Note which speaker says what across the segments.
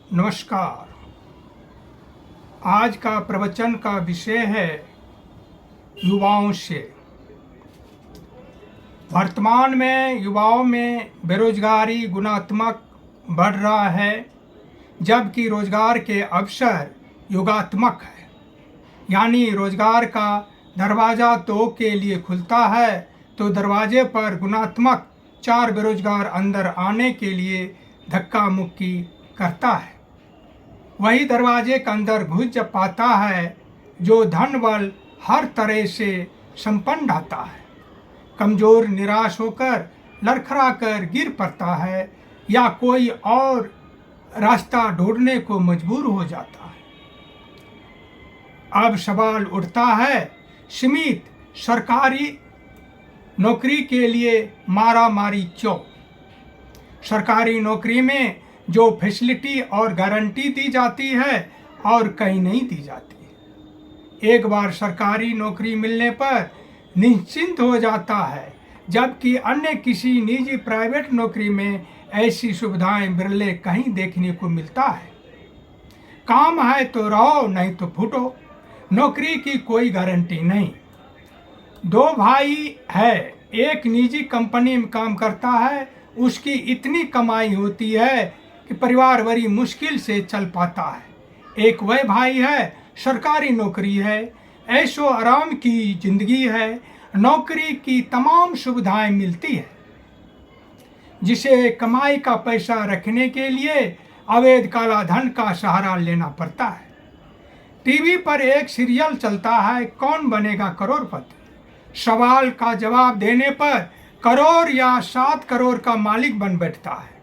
Speaker 1: नमस्कार। आज का प्रवचन का विषय है युवाओं से। वर्तमान में युवाओं में बेरोजगारी गुणात्मक बढ़ रहा है, जबकि रोजगार के अवसर युगात्मक है। यानी रोजगार का दरवाज़ा 2 के लिए खुलता है तो दरवाजे पर गुणात्मक 4 बेरोजगार अंदर आने के लिए धक्का मुक्की करता है। वही दरवाजे के अंदर घुस पाता है जो धन बल हर तरह से संपन्न रहता है। कमजोर निराश होकर लड़खड़ा कर गिर पड़ता है या कोई और रास्ता ढूंढने को मजबूर हो जाता है। अब सवाल उठता है, सीमित सरकारी नौकरी के लिए मारामारी क्यों? सरकारी नौकरी में जो फैसिलिटी और गारंटी दी जाती है और कहीं नहीं दी जाती। एक बार सरकारी नौकरी मिलने पर निश्चिंत हो जाता है, जबकि अन्य किसी निजी प्राइवेट नौकरी में ऐसी सुविधाएं बिरले कहीं देखने को मिलता है। काम है तो रहो, नहीं तो फूटो। नौकरी की कोई गारंटी नहीं। 2 भाई है, एक निजी कंपनी में काम करता है। उसकी इतनी कमाई होती है कि परिवार बड़ी मुश्किल से चल पाता है। एक वह भाई है, सरकारी नौकरी है, ऐशो आराम की जिंदगी है, नौकरी की तमाम सुविधाएं मिलती है, जिसे कमाई का पैसा रखने के लिए अवैध काला धन का सहारा लेना पड़ता है। टीवी पर एक सीरियल चलता है, कौन बनेगा करोड़पति। सवाल का जवाब देने पर करोड़ या 7 करोड़ का मालिक बन बैठता है,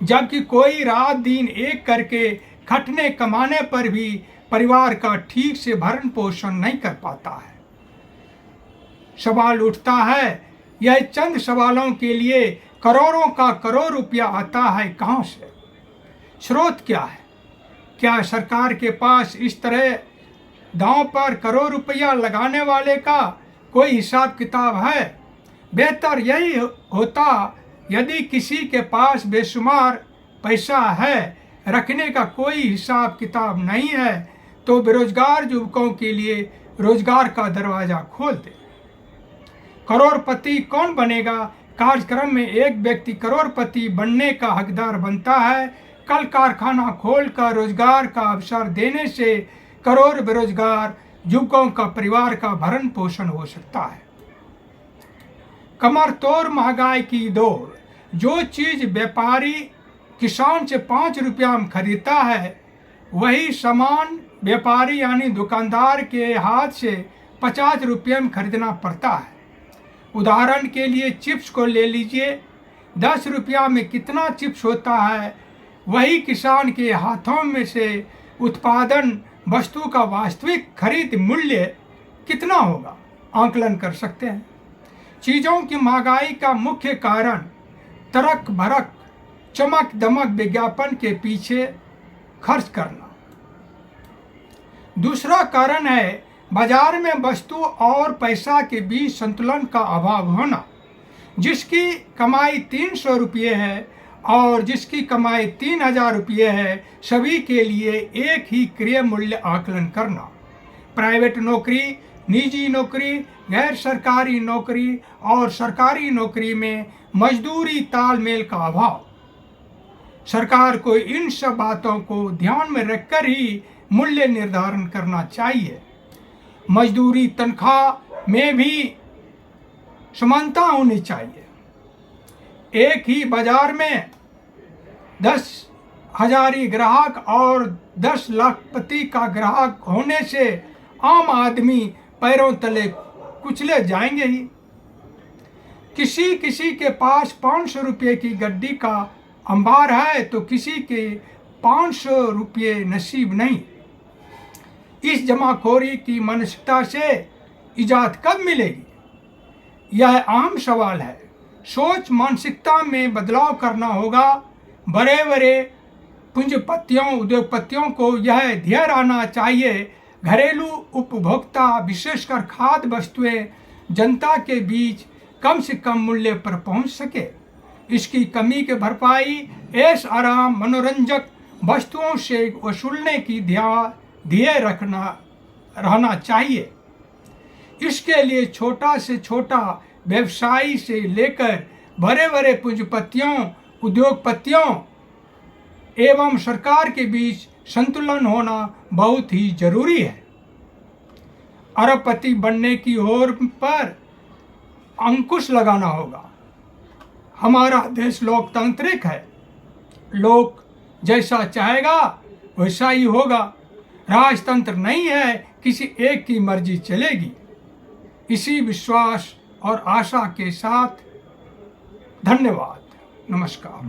Speaker 1: जबकि कोई रात दिन एक करके खटने कमाने पर भी परिवार का ठीक से भरण पोषण नहीं कर पाता है। सवाल उठता है, यह चंद सवालों के लिए करोड़ों का करोड़ रुपया आता है कहां से? स्रोत क्या है? क्या सरकार के पास इस तरह दांव पर करोड़ रुपया लगाने वाले का कोई हिसाब किताब है? बेहतर यही होता यदि किसी के पास बेशुमार पैसा है, रखने का कोई हिसाब किताब नहीं है, तो बेरोजगार युवकों के लिए रोजगार का दरवाजा खोल दे। करोड़पति कौन बनेगा कार्यक्रम में एक व्यक्ति करोड़पति बनने का हकदार बनता है। कल कारखाना खोलकर रोजगार का अवसर देने से करोड़ बेरोजगार युवकों का परिवार का भरण पोषण हो सकता है। कमर तोड़ महंगाई की दौड़। जो चीज व्यापारी किसान से 5 रुपया में खरीदता है, वही सामान व्यापारी यानी दुकानदार के हाथ से 50 रुपये में खरीदना पड़ता है। उदाहरण के लिए चिप्स को ले लीजिए, 10 रुपया में कितना चिप्स होता है, वही किसान के हाथों में से उत्पादन वस्तु का वास्तविक खरीद मूल्य कितना होगा, आंकलन कर सकते हैं। चीज़ों की महंगाई का मुख्य कारण तर्क भरक चमक दमक विज्ञापन के पीछे खर्च करना। दूसरा कारण है बाजार में वस्तु और पैसा के बीच संतुलन का अभाव होना। जिसकी कमाई 300 रुपये है और जिसकी कमाई 3000 रुपये है, सभी के लिए एक ही क्रय मूल्य आकलन करना। प्राइवेट नौकरी, निजी नौकरी, गैर सरकारी नौकरी और सरकारी नौकरी में मजदूरी तालमेल का अभाव। सरकार को इन सब बातों को ध्यान में रखकर ही मूल्य निर्धारण करना चाहिए। मजदूरी तनख्वाह में भी समानता होनी चाहिए। एक ही बाजार में 10,000 ग्राहक और 10 लाखपति का ग्राहक होने से आम आदमी पैरों तले कुचले जाएंगे ही। किसी किसी के पास 500 रुपये की गड्डी का अंबार है तो किसी के 500 रुपये नसीब नहीं। इस जमाखोरी की मानसिकता से इजाज़त कब मिलेगी? यह आम सवाल है। सोच मानसिकता में बदलाव करना होगा। बड़े बड़े पूंजीपतियों उद्योगपतियों को यह ध्येय आना चाहिए, घरेलू उपभोक्ता विशेषकर खाद्य वस्तुएं जनता के बीच कम से कम मूल्य पर पहुंच सके। इसकी कमी की भरपाई ऐश आराम मनोरंजक वस्तुओं से वसूलने की ध्येय रहना चाहिए। इसके लिए छोटा से छोटा व्यवसायी से लेकर बड़े बड़े पूंजीपतियों उद्योगपतियों एवं सरकार के बीच संतुलन होना बहुत ही जरूरी है। अरबपति बनने की होड़ पर अंकुश लगाना होगा। हमारा देश लोकतांत्रिक है, लोक जैसा चाहेगा वैसा ही होगा। राजतंत्र नहीं है, किसी एक की मर्जी चलेगी। इसी विश्वास और आशा के साथ धन्यवाद, नमस्कार।